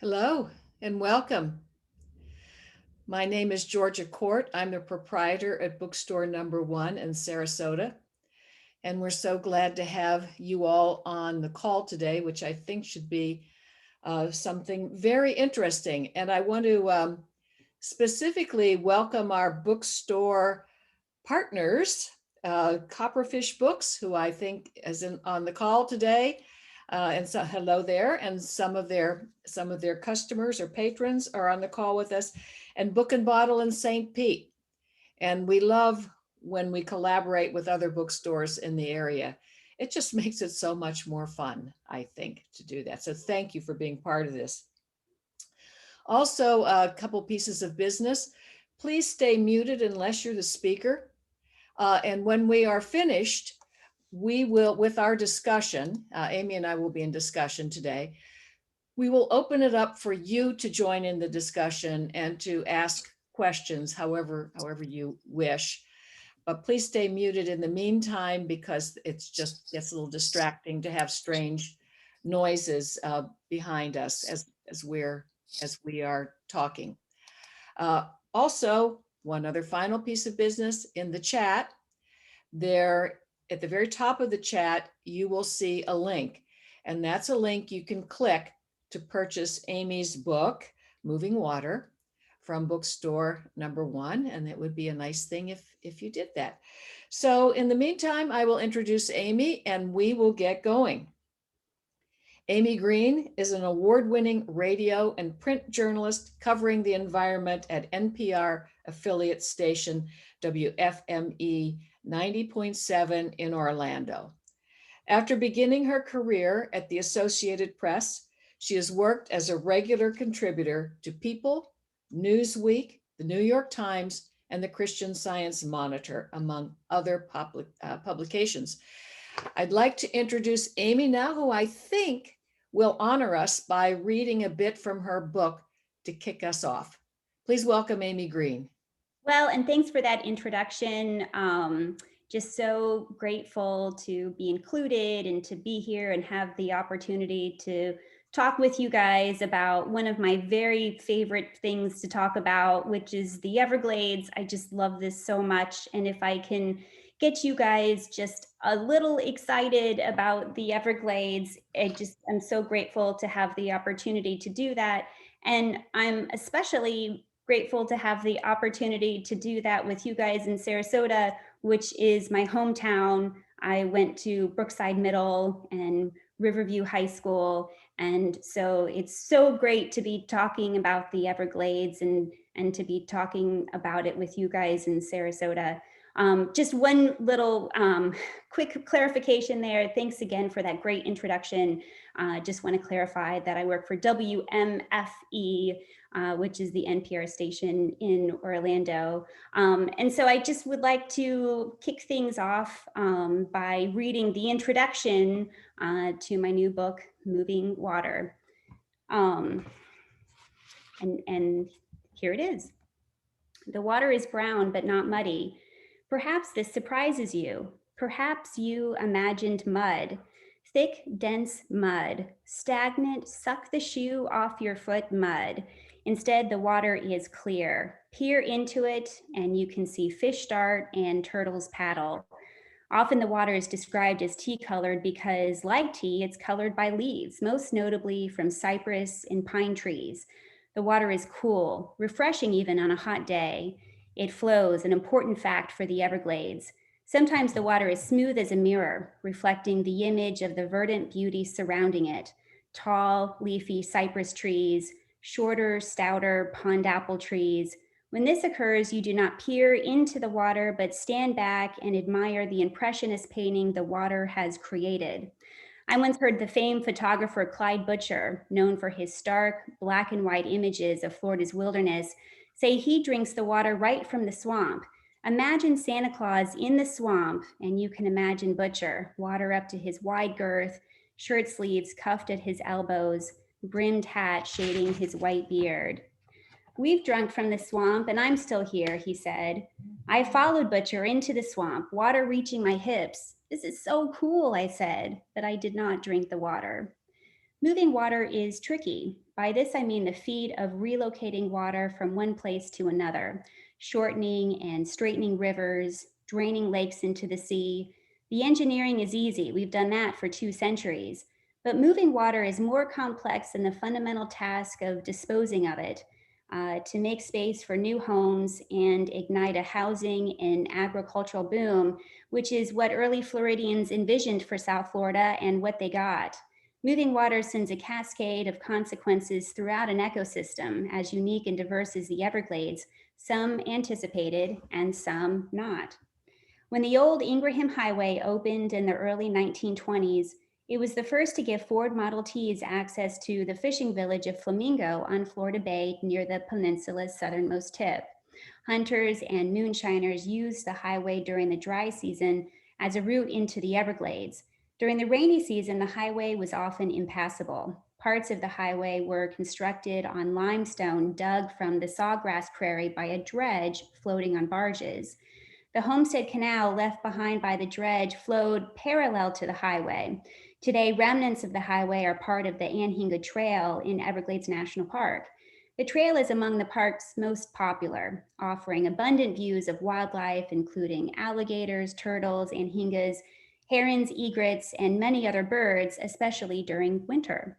Hello and welcome. My name is Georgia Court. I'm the proprietor at Bookstore Number One in Sarasota. And we're so glad to have you all on the call today, which I think should be something very interesting. And I want to specifically welcome our bookstore partners, Copperfish Books, who I think is on the call today. And so hello there, and some of their customers or patrons are on the call with us, and Book and Bottle in St. Pete. And we love when we collaborate with other bookstores in the area. It just makes it so much more fun, I think, to do that. So thank you for being part of this. Also, a couple pieces of business. Please stay muted unless you're the speaker. And when we are finished, we will, with our discussion, Amy and I will be in discussion today. We will open it up for you to join in the discussion and to ask questions however you wish. But please stay muted in the meantime, because it's just gets a little distracting to have strange noises behind us as we are talking. Also, one other final piece of business in the chat. There at the very top of the chat, you will see a link, and that's a link you can click to purchase Amy's book, Moving Water, from Bookstore Number One, and it would be a nice thing if you did that. So in the meantime, I will introduce Amy and we will get going. Amy Green is an award-winning radio and print journalist covering the environment at NPR affiliate station WFME 90.7 in Orlando. After beginning her career at the Associated Press, she has worked as a regular contributor to People, Newsweek, the New York Times, and the Christian Science Monitor, among other publications. I'd like to introduce Amy now, who I think will honor us by reading a bit from her book to kick us off. Please welcome Amy Green. Well, and thanks for that introduction. Just so grateful to be included and to be here and have the opportunity to talk with you guys about one of my very favorite things to talk about, which is the Everglades. I just love this so much. And if I can get you guys just a little excited about the Everglades, I'm so grateful to have the opportunity to do that. And I'm especially grateful to have the opportunity to do that with you guys in Sarasota, which is my hometown. I went to Brookside Middle and Riverview High School. And so it's so great to be talking about the Everglades and to be talking about it with you guys in Sarasota. Just one little quick clarification there. Thanks again for that great introduction. Just want to clarify that I work for WMFE, which is the NPR station in Orlando. And so I just would like to kick things off by reading the introduction to my new book, Moving Water. And here it is. The water is brown, but not muddy. Perhaps this surprises you. Perhaps you imagined mud. Thick, dense mud. Stagnant, suck the shoe off your foot mud. Instead, the water is clear. Peer into it, and you can see fish dart and turtles paddle. Often the water is described as tea-colored because, like tea, it's colored by leaves, most notably from cypress and pine trees. The water is cool, refreshing even on a hot day. It flows, an important fact for the Everglades. Sometimes the water is smooth as a mirror, reflecting the image of the verdant beauty surrounding it. Tall, leafy cypress trees, shorter, stouter pond apple trees. When this occurs, you do not peer into the water, but stand back and admire the impressionist painting the water has created. I once heard the famed photographer Clyde Butcher, known for his stark black and white images of Florida's wilderness, say he drinks the water right from the swamp. Imagine Santa Claus in the swamp, and you can imagine Butcher, water up to his wide girth, shirt sleeves cuffed at his elbows, brimmed hat shading his white beard. We've drunk from the swamp and I'm still here, he said. I followed Butcher into the swamp, water reaching my hips. This is so cool, I said, but I did not drink the water. Moving water is tricky. By this, I mean the feat of relocating water from one place to another, shortening and straightening rivers, draining lakes into the sea. The engineering is easy. We've done that for 2 centuries. But moving water is more complex than the fundamental task of disposing of it. To make space for new homes and ignite a housing and agricultural boom, which is what early Floridians envisioned for South Florida and what they got. Moving water sends a cascade of consequences throughout an ecosystem as unique and diverse as the Everglades, some anticipated and some not. When the old Ingraham Highway opened in the early 1920s, it was the first to give Ford Model Ts access to the fishing village of Flamingo on Florida Bay near the peninsula's southernmost tip. Hunters and moonshiners used the highway during the dry season as a route into the Everglades. During the rainy season, the highway was often impassable. Parts of the highway were constructed on limestone dug from the sawgrass prairie by a dredge floating on barges. The Homestead Canal left behind by the dredge flowed parallel to the highway. Today, remnants of the highway are part of the Anhinga Trail in Everglades National Park. The trail is among the park's most popular, offering abundant views of wildlife, including alligators, turtles, anhingas, herons, egrets, and many other birds, especially during winter.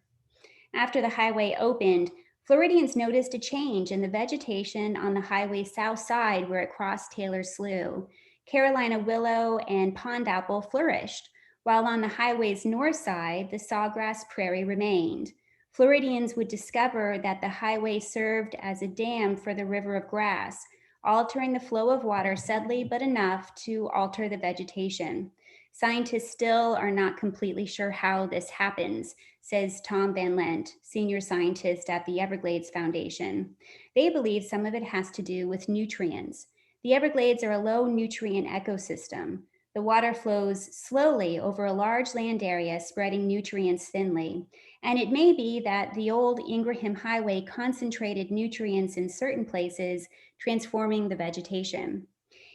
After the highway opened, Floridians noticed a change in the vegetation on the highway's south side where it crossed Taylor's Slough. Carolina willow and pond apple flourished, while on the highway's north side, the sawgrass prairie remained. Floridians would discover that the highway served as a dam for the river of grass, altering the flow of water subtly but enough to alter the vegetation. Scientists still are not completely sure how this happens, says Tom Van Lent, senior scientist at the Everglades Foundation. They believe some of it has to do with nutrients. The Everglades are a low nutrient ecosystem. The water flows slowly over a large land area, spreading nutrients thinly. And it may be that the old Ingraham Highway concentrated nutrients in certain places, transforming the vegetation.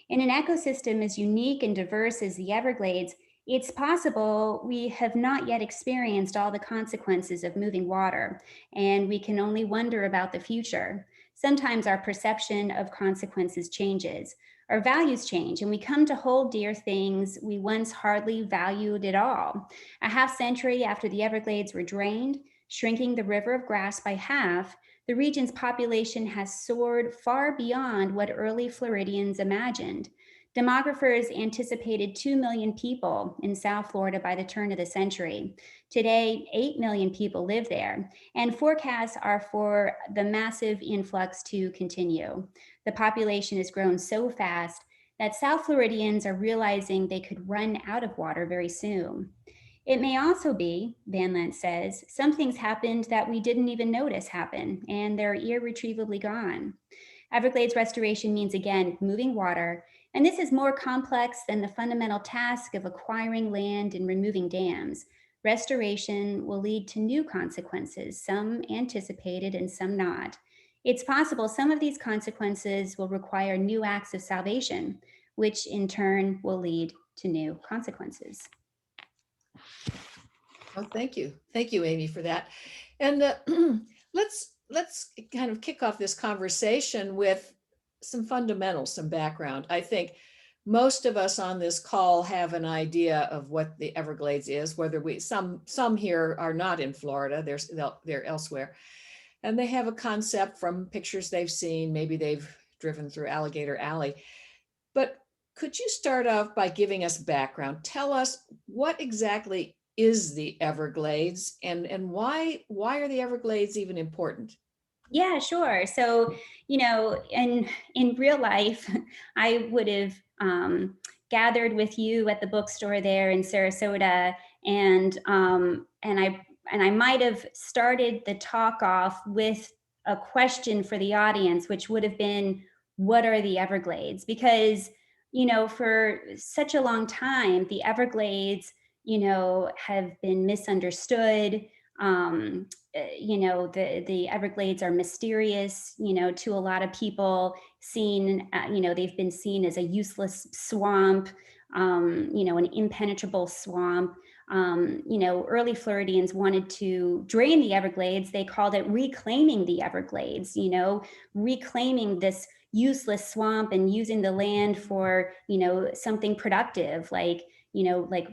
In an ecosystem as unique and diverse as the Everglades, it's possible we have not yet experienced all the consequences of moving water, and we can only wonder about the future. Sometimes our perception of consequences changes. Our values change, and we come to hold dear things we once hardly valued at all. A half century after the Everglades were drained, shrinking the river of grass by half, the region's population has soared far beyond what early Floridians imagined. Demographers anticipated 2 million people in South Florida by the turn of the century. Today, 8 million people live there, and forecasts are for the massive influx to continue. The population has grown so fast that South Floridians are realizing they could run out of water very soon. It may also be, Van Lent says, some things happened that we didn't even notice happen, and they're irretrievably gone. Everglades restoration means, again, moving water, and this is more complex than the fundamental task of acquiring land and removing dams. Restoration will lead to new consequences, some anticipated and some not. It's possible some of these consequences will require new acts of salvation, which in turn will lead to new consequences. Oh, thank you, Amy, for that. And let's kind of kick off this conversation with some fundamentals, some background. I think most of us on this call have an idea of what the Everglades is. Whether we some here are not in Florida, they're elsewhere, and they have a concept from pictures they've seen. Maybe they've driven through Alligator Alley. But could you start off by giving us background? Tell us what exactly is the Everglades, and why are the Everglades even important? Yeah, sure. So, in real life, I would have gathered with you at the bookstore there in Sarasota, and I might have started the talk off with a question for the audience, which would have been, "What are the Everglades?" Because for such a long time, the Everglades, have been misunderstood. The Everglades are mysterious, to a lot of people, they've been seen as a useless swamp. an impenetrable swamp. Early Floridians wanted to drain the Everglades. They called it reclaiming the Everglades, reclaiming this useless swamp and using the land for, something productive like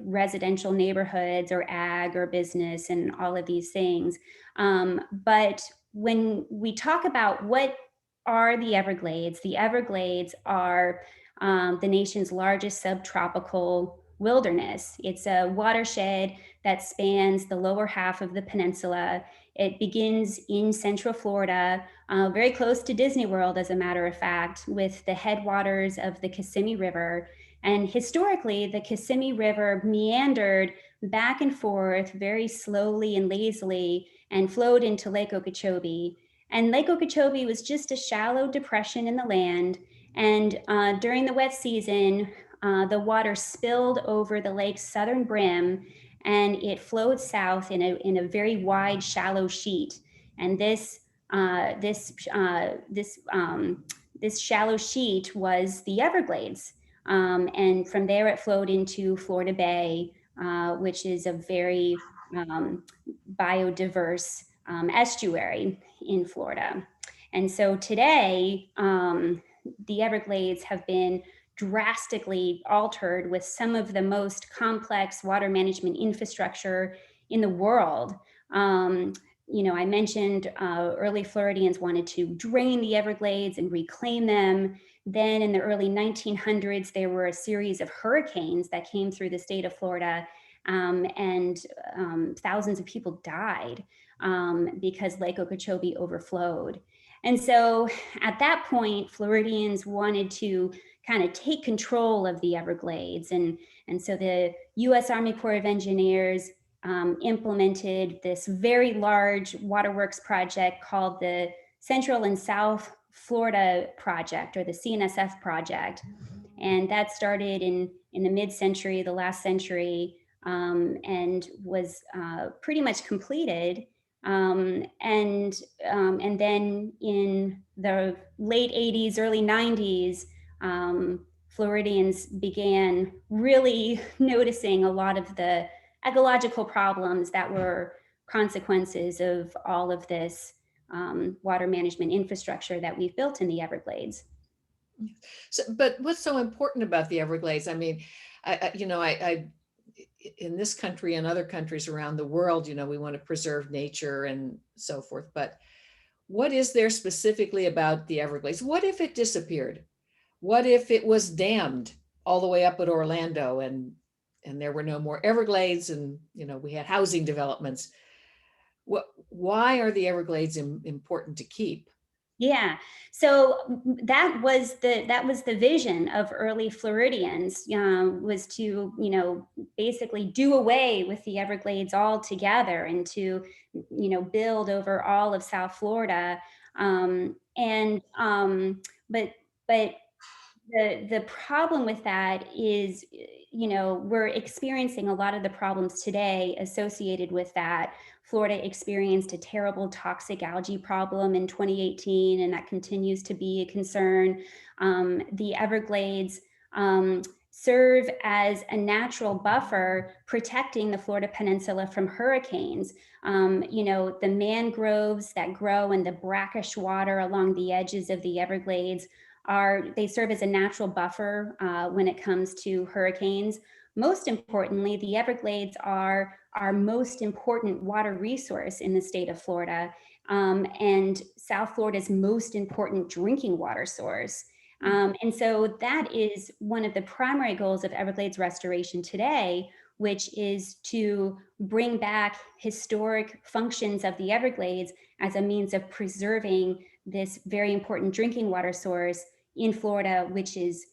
residential neighborhoods or ag or business and all of these things. But when we talk about what are the Everglades are the nation's largest subtropical wilderness. It's a watershed that spans the lower half of the peninsula. It begins in central Florida, very close to Disney World, as a matter of fact, with the headwaters of the Kissimmee River. And historically, the Kissimmee River meandered back and forth very slowly and lazily and flowed into Lake Okeechobee. And Lake Okeechobee was just a shallow depression in the land. And during the wet season, the water spilled over the lake's southern brim and it flowed south in a very wide, shallow sheet. And this shallow sheet was the Everglades. And from there, it flowed into Florida Bay, which is a very biodiverse estuary in Florida. And so today, the Everglades have been drastically altered with some of the most complex water management infrastructure in the world. I mentioned early Floridians wanted to drain the Everglades and reclaim them. Then in the early 1900s, there were a series of hurricanes that came through the state of Florida, and thousands of people died because Lake Okeechobee overflowed. And so at that point, Floridians wanted to kind of take control of the Everglades. And so the US Army Corps of Engineers implemented this very large waterworks project called the Central and South Florida Project, or the CNSF project. And that started in the mid-century, the last century, and was pretty much completed. And then in the late 80s, early 90s, Floridians began really noticing a lot of the ecological problems that were consequences of all of this water management infrastructure that we've built in the Everglades. So, but what's so important about the Everglades? I mean, I in this country and other countries around the world, we want to preserve nature and so forth. But what is there specifically about the Everglades? What if it disappeared? What if it was dammed all the way up at Orlando and there were no more Everglades and we had housing developments? Why are the Everglades important to keep? Yeah, so that was the vision of early Floridians, was to basically do away with the Everglades altogether and to build over all of South Florida, and but the problem with that is, we're experiencing a lot of the problems today associated with that. Florida experienced a terrible toxic algae problem in 2018, and that continues to be a concern. The Everglades serve as a natural buffer protecting the Florida Peninsula from hurricanes. The mangroves that grow in the brackish water along the edges of the Everglades they serve as a natural buffer when it comes to hurricanes. Most importantly, the Everglades are our most important water resource in the state of Florida, and South Florida's most important drinking water source. And so that is one of the primary goals of Everglades restoration today, which is to bring back historic functions of the Everglades as a means of preserving this very important drinking water source in Florida, which is,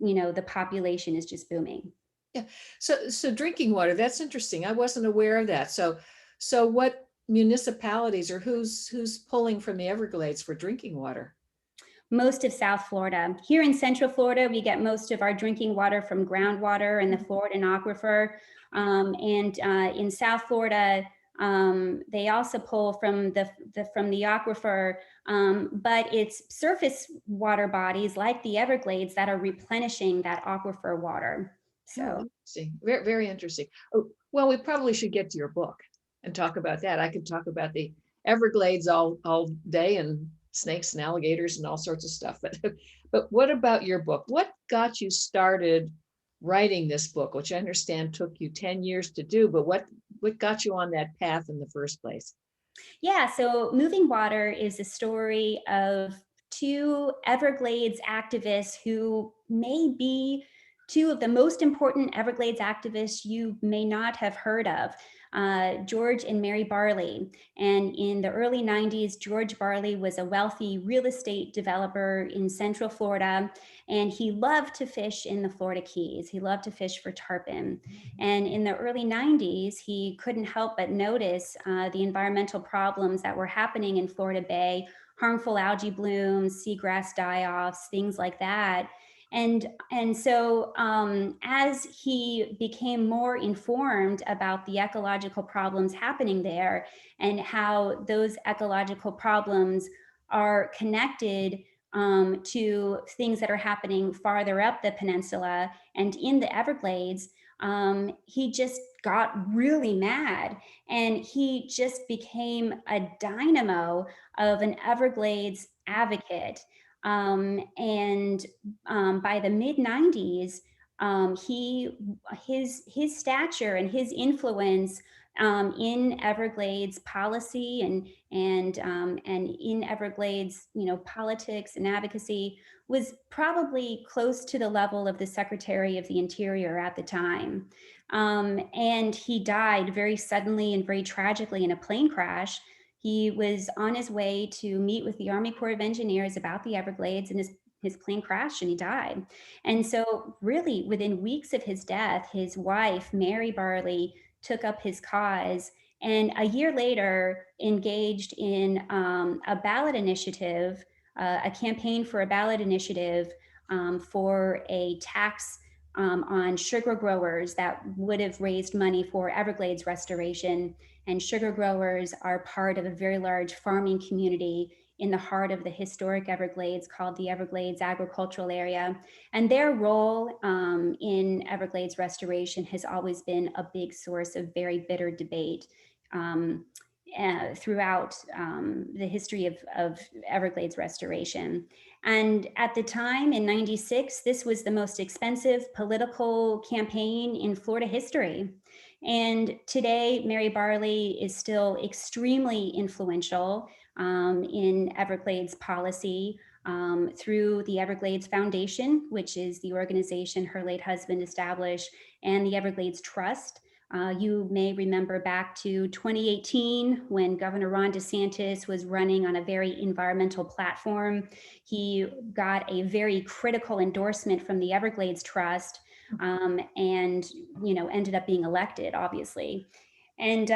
the population is just booming. Yeah. So drinking water, that's interesting. I wasn't aware of that. So what municipalities or who's pulling from the Everglades for drinking water? Most of South Florida. Here in Central Florida, we get most of our drinking water from groundwater and the Floridan aquifer. And in South Florida, they also pull from the aquifer, but it's surface water bodies like the Everglades that are replenishing that aquifer water. Oh, So interesting. Very, very interesting. Oh, well, we probably should get to your book and talk about that. I could talk about the Everglades all day and snakes and alligators and all sorts of stuff. But what about your book? What got you started writing this book, which I understand took you 10 years to do, but what got you on that path in the first place? yeah, so Moving Water is a story of two Everglades activists who may be two of the most important Everglades activists you may not have heard of, George and Mary Barley. And in the early 90s, George Barley was a wealthy real estate developer in Central Florida, and he loved to fish in the Florida Keys. He loved to fish for tarpon. And in the early 90s, he couldn't help but notice the environmental problems that were happening in Florida Bay, harmful algae blooms, seagrass die-offs, things like that. And so as he became more informed about the ecological problems happening there and how those ecological problems are connected to things that are happening farther up the peninsula and in the Everglades, he just got really mad, and he just became a dynamo of an Everglades advocate. And by the mid 90s, he his stature and his influence in Everglades policy and in Everglades, politics and advocacy was probably close to the level of the Secretary of the Interior at the time. And he died very suddenly and very tragically in a plane crash. He was on his way to meet with the Army Corps of Engineers about the Everglades, and his plane crashed and he died. And so, really, within weeks of his death, his wife, Mary Barley, took up his cause and a year later engaged in a ballot initiative, a campaign for a ballot initiative for a tax on sugar growers that would have raised money for Everglades restoration. And sugar growers are part of a very large farming community in the heart of the historic Everglades called the Everglades Agricultural Area. And their role in Everglades restoration has always been a big source of very bitter debate. Throughout the history of Everglades restoration. And at the time in 96, this was the most expensive political campaign in Florida history. And today, Mary Barley is still extremely influential in Everglades policy through the Everglades Foundation, which is the organization her late husband established, and the Everglades Trust. You may remember back to 2018 when Governor Ron DeSantis was running on a very environmental platform. He got a very critical endorsement from the Everglades Trust and ended up being elected, obviously. And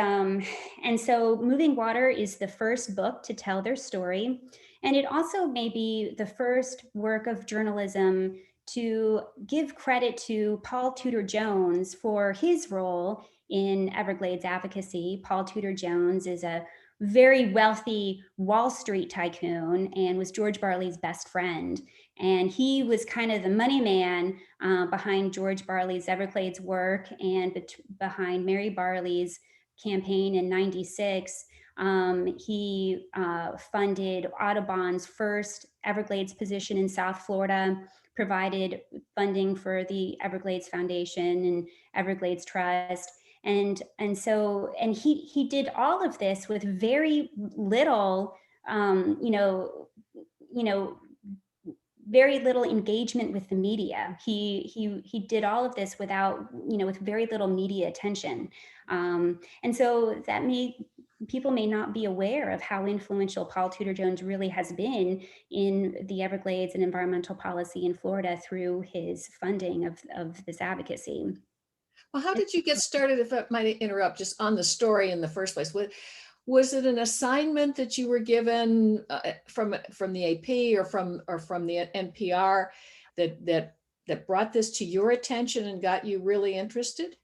so Moving Water is the first book to tell their story. And it also may be the first work of journalism to give credit to Paul Tudor Jones for his role in Everglades advocacy. Paul Tudor Jones is a very wealthy Wall Street tycoon and was George Barley's best friend. And he was kind of the money man behind George Barley's Everglades work and behind Mary Barley's campaign in 96. He funded Audubon's first Everglades position in South Florida, provided funding for the Everglades Foundation and Everglades Trust. And he did all of this with very little, um, you know, you know, very little engagement with the media. He did all of this without, with very little media attention. And so people may not be aware of how influential Paul Tudor Jones really has been in the Everglades and environmental policy in Florida through his funding of this advocacy. Well, how did you get started, if I might interrupt, just on the story in the first place? Was it an assignment that you were given from the AP or from the NPR that brought this to your attention and got you really interested?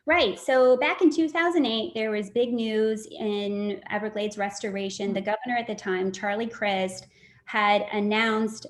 Right. So back in 2008, there was big news in Everglades restoration. The governor at the time, Charlie Crist, had announced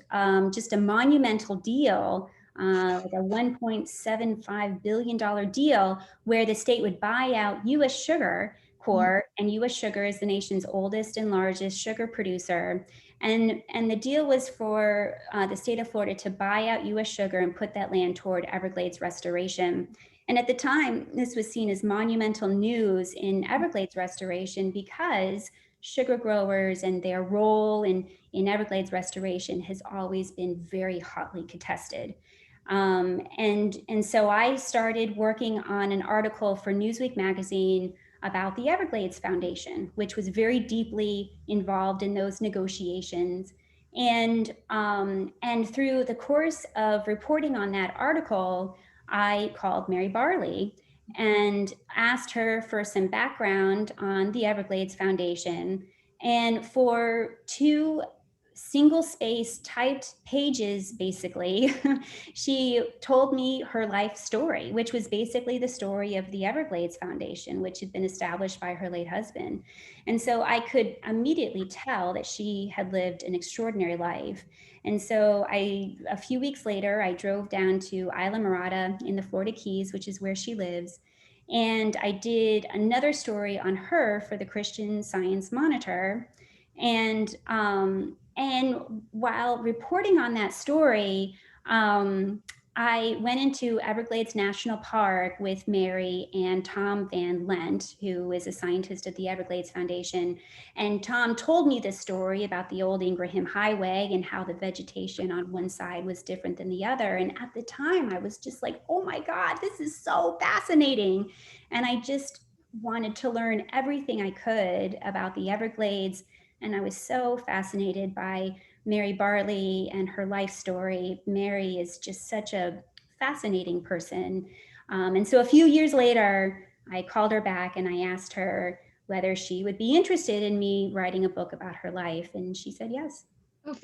just a monumental deal like a $1.75 billion deal where the state would buy out U.S. Sugar Corp, and U.S. Sugar is the nation's oldest and largest sugar producer. And the deal was for the state of Florida to buy out U.S. Sugar and put that land toward Everglades restoration. And at the time, this was seen as monumental news in Everglades restoration because sugar growers and their role in Everglades restoration has always been very hotly contested. And so I started working on an article for Newsweek magazine about the Everglades Foundation, which was very deeply involved in those negotiations. And through the course of reporting on that article, I called Mary Barley and asked her for some background on the Everglades Foundation. And for two single space typed pages, basically, she told me her life story, which was basically the story of the Everglades Foundation, which had been established by her late husband. And so I could immediately tell that she had lived an extraordinary life. And so a few weeks later, I drove down to Isla Morada in the Florida Keys, which is where she lives. And I did another story on her for the Christian Science Monitor. And while reporting on that story, I went into Everglades National Park with Mary and Tom Van Lent, who is a scientist at the Everglades Foundation. And Tom told me this story about the old Ingraham Highway and how the vegetation on one side was different than the other. And at the time, I was just like, oh my God, this is so fascinating. And I just wanted to learn everything I could about the Everglades. And I was so fascinated by Mary Barley and her life story. Mary is just such a fascinating person. And so a few years later, I called her back and I asked her whether she would be interested in me writing a book about her life. And she said yes. Oh,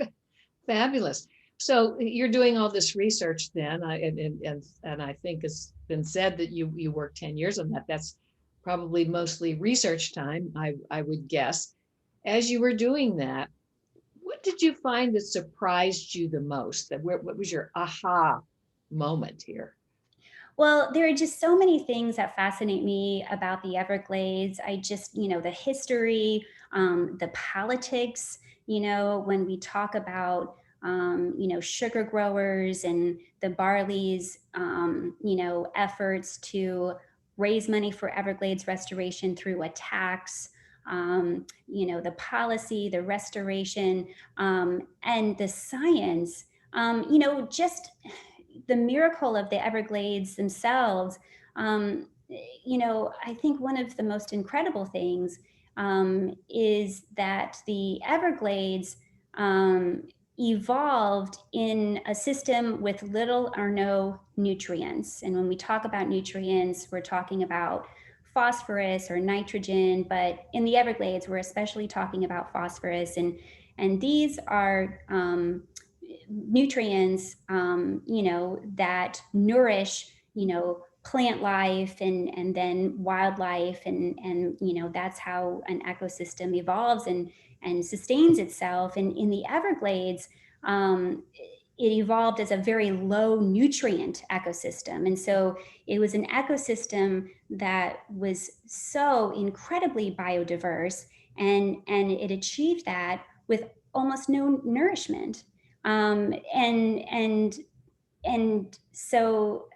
fabulous. So you're doing all this research then, and I think it's been said that you worked 10 years on that. That's probably mostly research time, I would guess. As you were doing that, what did you find that surprised you the most? What was your aha moment here? Well, there are just so many things that fascinate me about the Everglades. The history, the politics, when we talk about, sugar growers and the Barley's, efforts to raise money for Everglades restoration through a tax, the policy, the restoration, and the science, just the miracle of the Everglades themselves. I think one of the most incredible things is that the Everglades evolved in a system with little or no nutrients. And when we talk about nutrients, we're talking about phosphorus or nitrogen, but in the Everglades, we're especially talking about phosphorus. And these are nutrients, that nourish, plant life and then wildlife. And that's how an ecosystem evolves and sustains itself. And in the Everglades, it evolved as a very low nutrient ecosystem. And so it was an ecosystem that was so incredibly biodiverse, and it achieved that with almost no nourishment. And so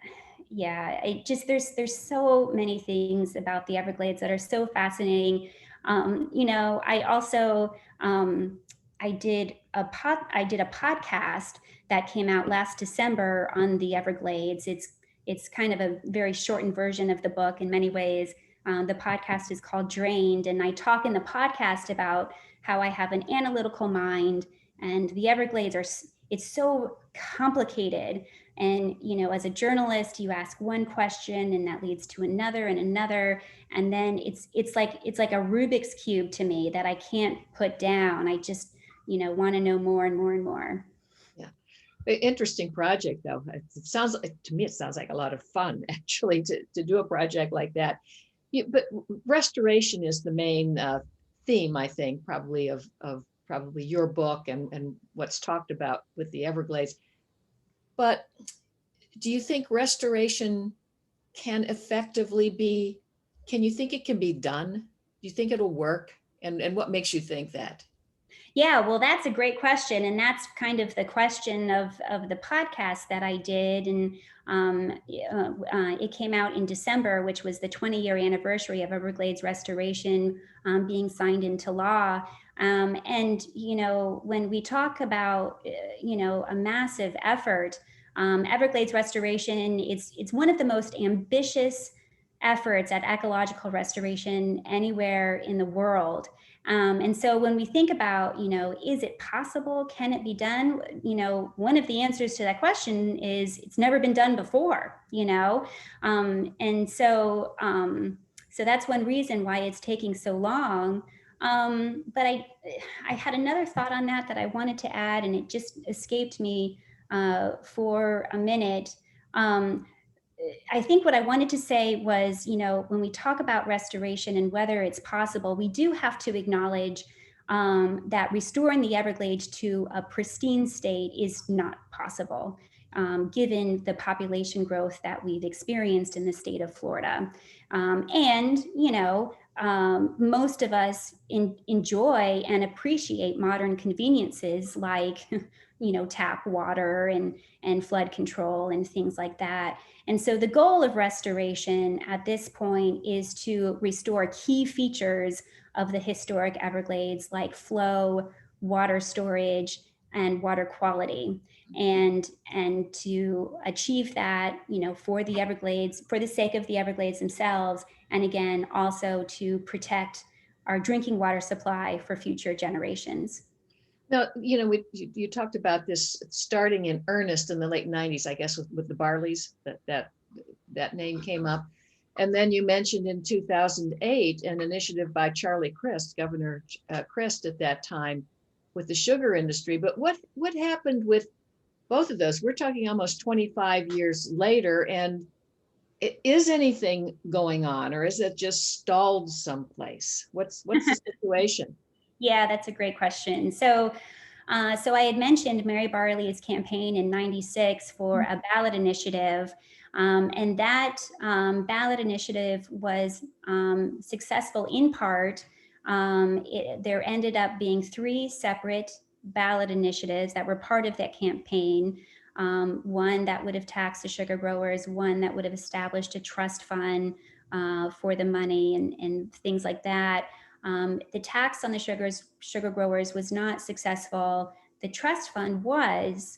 yeah, there's so many things about the Everglades that are so fascinating. I also I did a podcast that came out last December on the Everglades. It's kind of a very shortened version of the book in many ways. The podcast is called Drained, and I talk in the podcast about how I have an analytical mind, and the Everglades it's so complicated. And as a journalist, you ask one question and that leads to another and another, and then it's like a Rubik's cube to me that I can't put down. I just want to know more and more and more. Yeah. Interesting project, though. It sounds to me, it sounds like a lot of fun, actually, to do a project like that. But restoration is the main theme, I think, probably of probably your book and what's talked about with the Everglades. But Do you think restoration can effectively be, can you think it can be done? Do you think it'll work? And what makes you think that? Yeah, well, that's a great question, and that's kind of the question of the podcast that I did, and it came out in December, which was the 20-year anniversary of Everglades restoration being signed into law. And when we talk about a massive effort, Everglades restoration, it's one of the most ambitious efforts at ecological restoration anywhere in the world. And so when we think about, is it possible? Can it be done? One of the answers to that question is it's never been done before, and so that's one reason why it's taking so long. But I had another thought on that I wanted to add, and it just escaped me for a minute. I think what I wanted to say was, when we talk about restoration and whether it's possible, we do have to acknowledge that restoring the Everglades to a pristine state is not possible, given the population growth that we've experienced in the state of Florida. Most of us enjoy and appreciate modern conveniences like, tap water and flood control and things like that. And so the goal of restoration at this point is to restore key features of the historic Everglades like flow, water storage, and water quality. And to achieve that, for the Everglades, for the sake of the Everglades themselves, and again, also to protect our drinking water supply for future generations. Now, you talked about this starting in earnest in the late 90s, I guess, with the Barleys, that name came up. And then you mentioned in 2008 an initiative by Charlie Crist, Governor Crist at that time, with the sugar industry. But what happened with both of those? We're talking almost 25 years later, and is anything going on, or is it just stalled someplace? What's the situation? Yeah, that's a great question. So I had mentioned Mary Barley's campaign in '96 for a ballot initiative, and that ballot initiative was successful in part. There ended up being 3 separate ballot initiatives that were part of that campaign. One that would have taxed the sugar growers, one that would have established a trust fund for the money and things like that. The tax on the sugar growers was not successful. The trust fund was,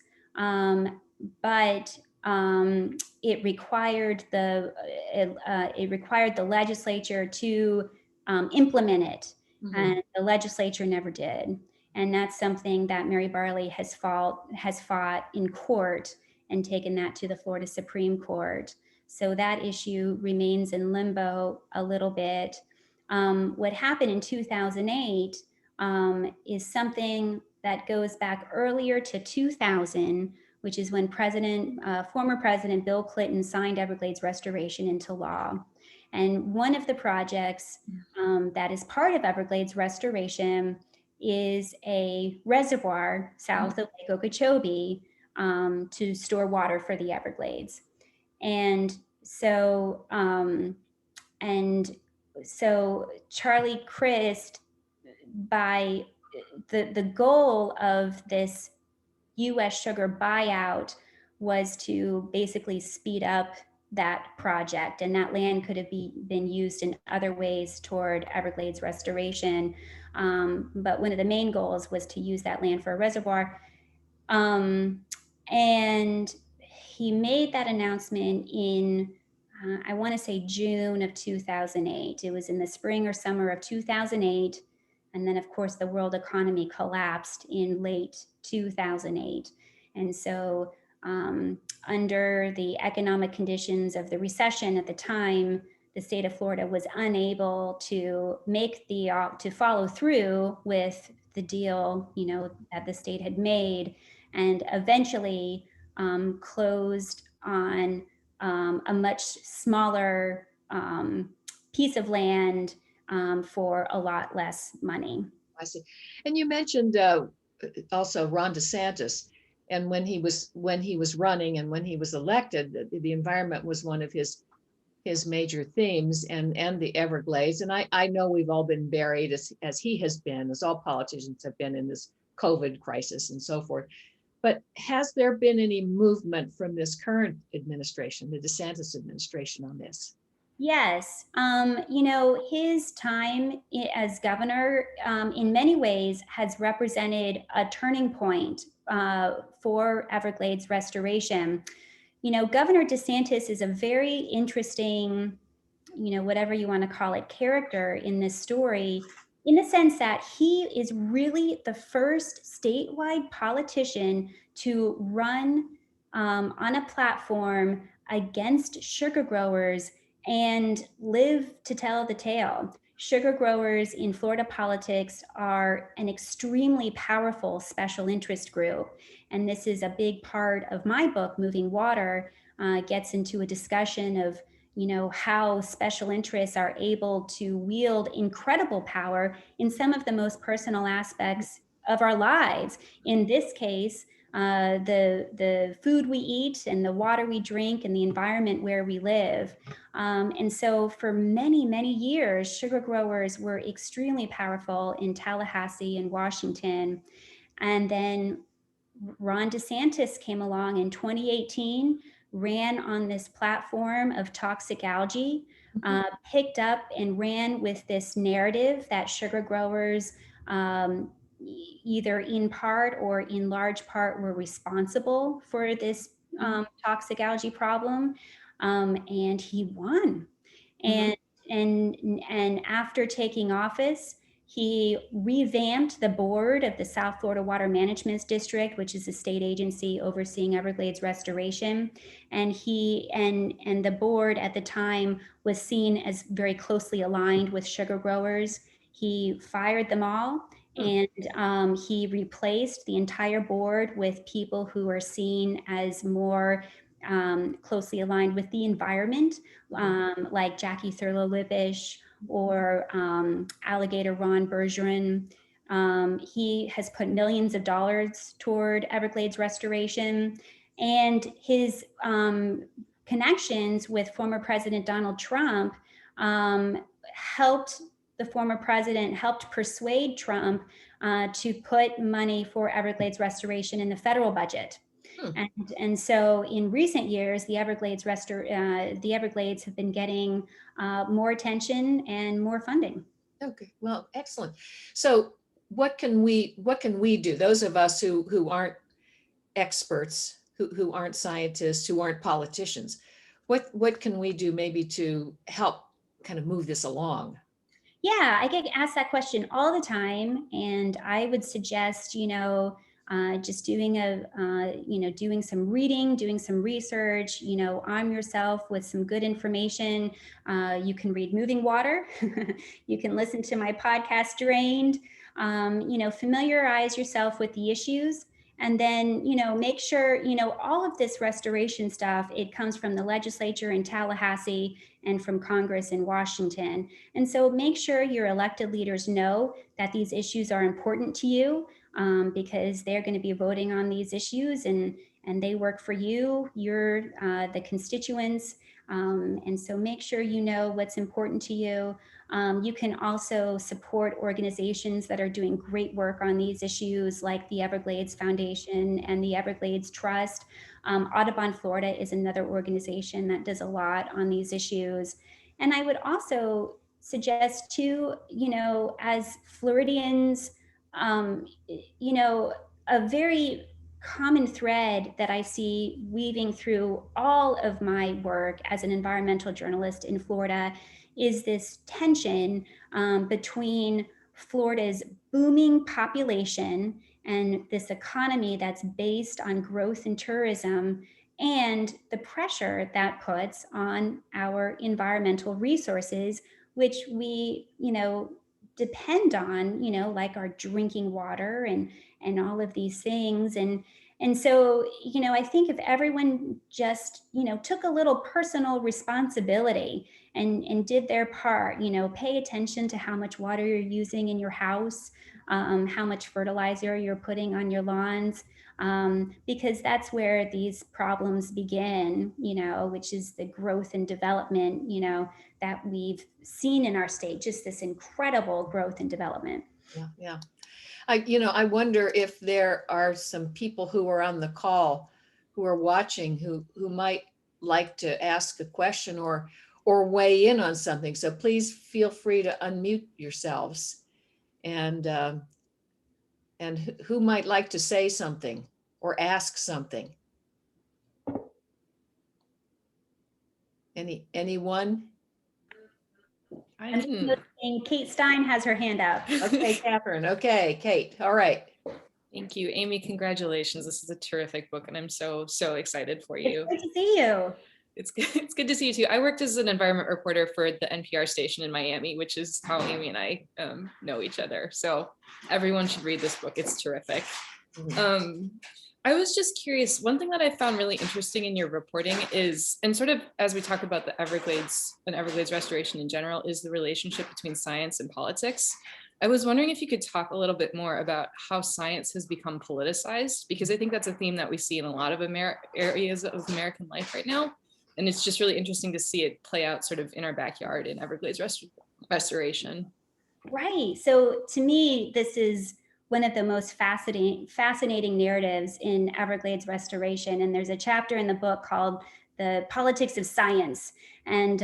but it required the legislature to implement it, Mhm. and the legislature never did. And that's something that Mary Barley has fought in court and taken that to the Florida Supreme Court. So that issue remains in limbo a little bit. What happened in 2008 is something that goes back earlier to 2000, which is when former President Bill Clinton signed Everglades restoration into law. And one of the projects that is part of Everglades restoration is a reservoir south of Lake Okeechobee to store water for the Everglades. And so, um, and so Charlie Crist, by the goal of this US sugar buyout was to basically speed up that project, and that land could have been used in other ways toward Everglades restoration. But one of the main goals was to use that land for a reservoir. And he made that announcement in, I want to say June of 2008. It was in the spring or summer of 2008. And then, of course, the world economy collapsed in late 2008. And so, under the economic conditions of the recession at the time, the state of Florida was unable to to follow through with the deal, that the state had made, and eventually closed on a much smaller piece of land for a lot less money. I see. And you mentioned also Ron DeSantis. And when he was running and when he was elected, the environment was one of his major themes, and the Everglades. And I know we've all been buried as he has been, as all politicians have been in this COVID crisis and so forth. But has there been any movement from this current administration, the DeSantis administration, on this? Yes. His time as governor, in many ways, has represented a turning point for Everglades restoration. Governor DeSantis is a very interesting, whatever you want to call it, character in this story, in the sense that he is really the first statewide politician to run on a platform against sugar growers and live to tell the tale. Sugar growers in Florida politics are an extremely powerful special interest group. And this is a big part of my book, Moving Water, gets into a discussion of how special interests are able to wield incredible power in some of the most personal aspects of our lives. In this case, the food we eat and the water we drink and the environment where we live. And so for many, many years, sugar growers were extremely powerful in Tallahassee and Washington. And then Ron DeSantis came along in 2018, ran on this platform of toxic algae, picked up and ran with this narrative that sugar growers, either in part or in large part, were responsible for this toxic algae problem. And he won. Mm-hmm. And, and after taking office, he revamped the board of the South Florida Water Management District, which is a state agency overseeing Everglades restoration. And the board at the time was seen as very closely aligned with sugar growers. He fired them all, and he replaced the entire board with people who are seen as more closely aligned with the environment, like Jackie Thurlow-Lipish or alligator Ron Bergeron. He has put millions of dollars toward Everglades restoration, and his connections with former President Donald Trump helped the former president, helped persuade Trump to put money for Everglades restoration in the federal budget. And so in recent years, the Everglades have been getting more attention and more funding. Okay, well, excellent. So what can we do? Those of us who aren't experts, who aren't scientists, who aren't politicians, what can we do maybe to help kind of move this along? Yeah, I get asked that question all the time, and I would suggest, just doing some reading, doing some research. Arm yourself with some good information. You can read Moving Water. You can listen to my podcast, Drained. Familiarize yourself with the issues. And then, make sure, all of this restoration stuff, it comes from the legislature in Tallahassee and from Congress in Washington. And so make sure your elected leaders know that these issues are important to you, because they're going to be voting on these issues, and they work for you. You're the constituents. And so make sure you know what's important to you. You can also support organizations that are doing great work on these issues, like the Everglades Foundation and the Everglades Trust. Audubon Florida is another organization that does a lot on these issues. And I would also suggest too, as Floridians, um, a very common thread that I see weaving through all of my work as an environmental journalist in Florida is this tension between Florida's booming population and this economy that's based on growth and tourism, and the pressure that puts on our environmental resources, which we, depend on, like our drinking water and all of these things. And so, I think if everyone just, took a little personal responsibility and did their part, pay attention to how much water you're using in your house, how much fertilizer you're putting on your lawns, because that's where these problems begin, which is the growth and development, that we've seen in our state, just this incredible growth and development. Yeah, yeah. I wonder if there are some people who are on the call who are watching who might like to ask a question or weigh in on something. So please feel free to unmute yourselves. And who might like to say something or ask something? Anyone? I I'm can. noticing Kate Stein has her hand up. Okay, Catherine. Okay, Kate. All right. Thank you, Amy. Congratulations. This is a terrific book, and I'm so excited for It's you. good to see you. It's good to see you too. I worked as an environment reporter for the NPR station in Miami, which is how Amy and I know each other. So everyone should read this book. It's terrific. I was just curious, one thing that I found really interesting in your reporting is, and sort of as we talk about the Everglades and Everglades restoration in general, is the relationship between science and politics. I was wondering if you could talk a little bit more about how science has become politicized, because I think that's a theme that we see in a lot of areas of American life right now. And it's just really interesting to see it play out sort of in our backyard in Everglades restoration. Right. So to me, this is one of the most fascinating narratives in Everglades restoration. And there's a chapter in the book called "The Politics of Science," and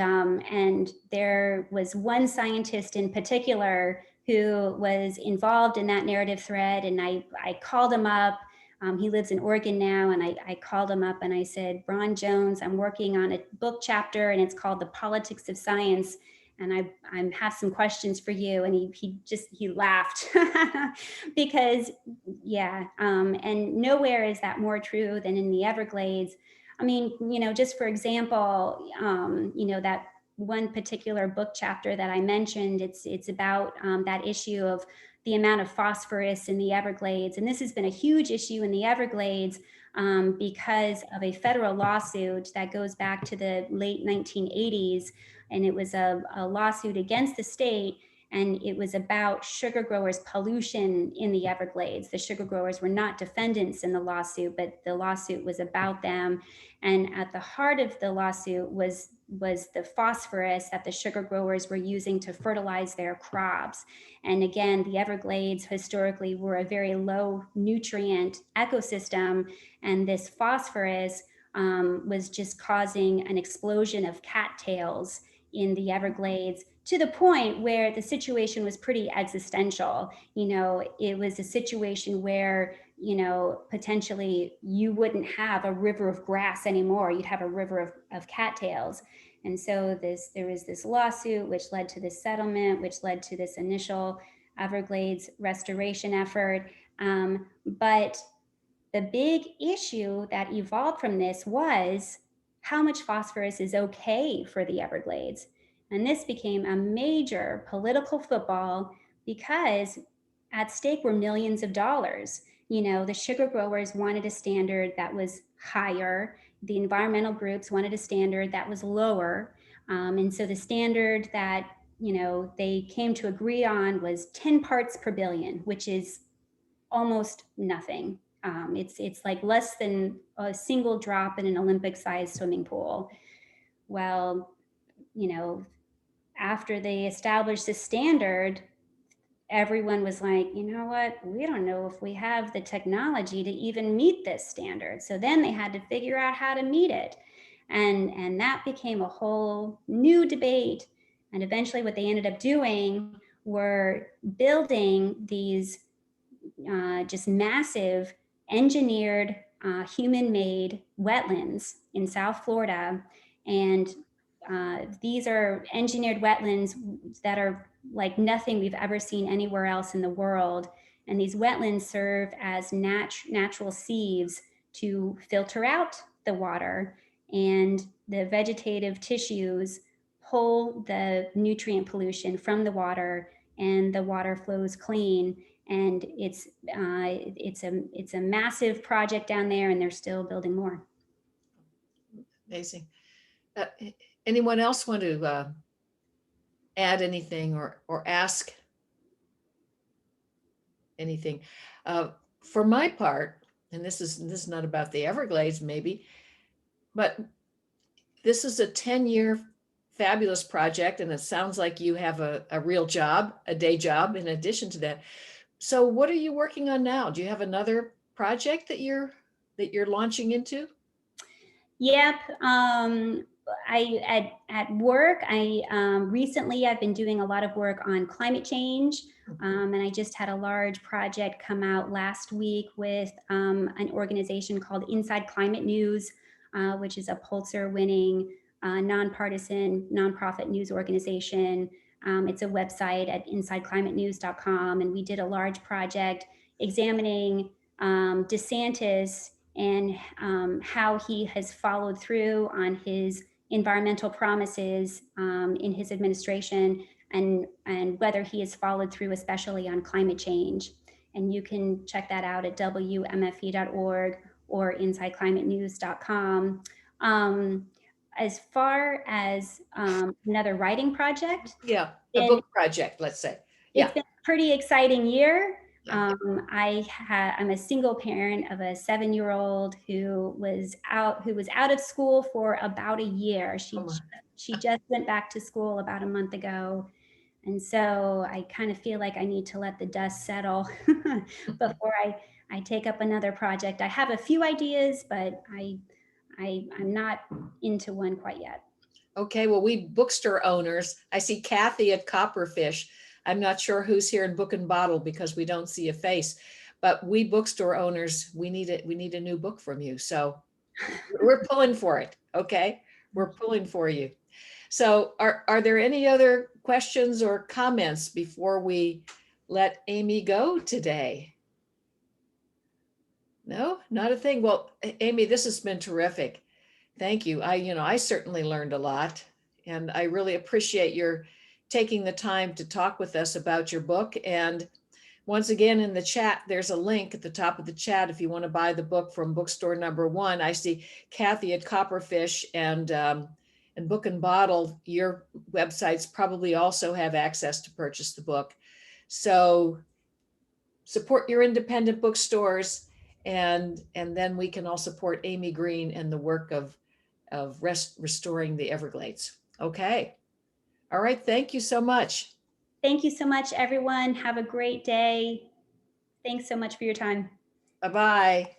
there was one scientist in particular who was involved in that narrative thread. And I called him up. He lives in Oregon now, and I called him up and I said, "Ron Jones, I'm working on a book chapter, and it's called "The Politics of Science. And I have some questions for you." And he laughed because and nowhere is that more true than in the Everglades. I mean, just for example, that one particular book chapter that I mentioned, it's about that issue of the amount of phosphorus in the Everglades. And this has been a huge issue in the Everglades because of a federal lawsuit that goes back to the late 1980s. And it was a lawsuit against the state, and it was about sugar growers' pollution in the Everglades. The sugar growers were not defendants in the lawsuit, but the lawsuit was about them. And at the heart of the lawsuit was the phosphorus that the sugar growers were using to fertilize their crops. And again, the Everglades historically were a very low nutrient ecosystem, and this phosphorus was just causing an explosion of cattails in the Everglades, to the point where the situation was pretty existential. It was a situation where, potentially you wouldn't have a river of grass anymore. You'd have a river of cattails. And so there was this lawsuit, which led to this settlement, which led to this initial Everglades restoration effort. But the big issue that evolved from this was how much phosphorus is okay for the Everglades. And this became a major political football because at stake were millions of dollars. The sugar growers wanted a standard that was higher. The environmental groups wanted a standard that was lower. And so the standard that they came to agree on was 10 parts per billion, which is almost nothing. It's like less than a single drop in an Olympic-sized swimming pool. Well, after they established the standard, everyone was like, you know what? We don't know if we have the technology to even meet this standard. So then they had to figure out how to meet it. And that became a whole new debate. And eventually what they ended up doing were building these just massive engineered human-made wetlands in South Florida. And these are engineered wetlands that are like nothing we've ever seen anywhere else in the world. And these wetlands serve as natural sieves to filter out the water, and the vegetative tissues pull the nutrient pollution from the water, and the water flows clean. And it's a massive project down there, and they're still building more. Amazing. Anyone else want to add anything or ask anything? For my part, and this is not about the Everglades maybe, but this is a 10-year fabulous project, and it sounds like you have a real job, a day job in addition to that. So what are you working on now? Do you have another project that you're launching into? Yep. At work, recently I've been doing a lot of work on climate change, and I just had a large project come out last week with an organization called Inside Climate News, which is a Pulitzer-winning nonpartisan nonprofit news organization. It's a website at insideclimatenews.com, and we did a large project examining DeSantis and how he has followed through on his environmental promises in his administration, and whether he has followed through, especially on climate change. And you can check that out at wmfe.org or insideclimatenews.com. As far as another writing project, Yeah, a book project, let's say. Yeah. it's been a pretty exciting year. Yeah. I'm a single parent of a 7-year-old who was out of school for about a year. She just went back to school about a month ago. And so I kind of feel like I need to let the dust settle before I take up another project. I have a few ideas, but I'm not into one quite yet. Okay, well, we bookstore owners, I see Kathy at Copperfish. I'm not sure who's here in Book and Bottle because we don't see a face, but we bookstore owners, we need a new book from you. So we're pulling for it. Okay, we're pulling for you. So are there any other questions or comments before we let Amy go today? No, not a thing. Well, Amy, this has been terrific. Thank you. I certainly learned a lot, and I really appreciate your taking the time to talk with us about your book. And once again, in the chat, there's a link at the top of the chat if you want to buy the book from bookstore number 1. I see Kathy at Copperfish and Book and Bottle. Your websites probably also have access to purchase the book. So support your independent bookstores, and then we can all support Amy Green and the work of restoring the Everglades. Okay. All right. Thank you so much. Thank you so much, everyone. Have a great day. Thanks so much for your time. Bye-bye.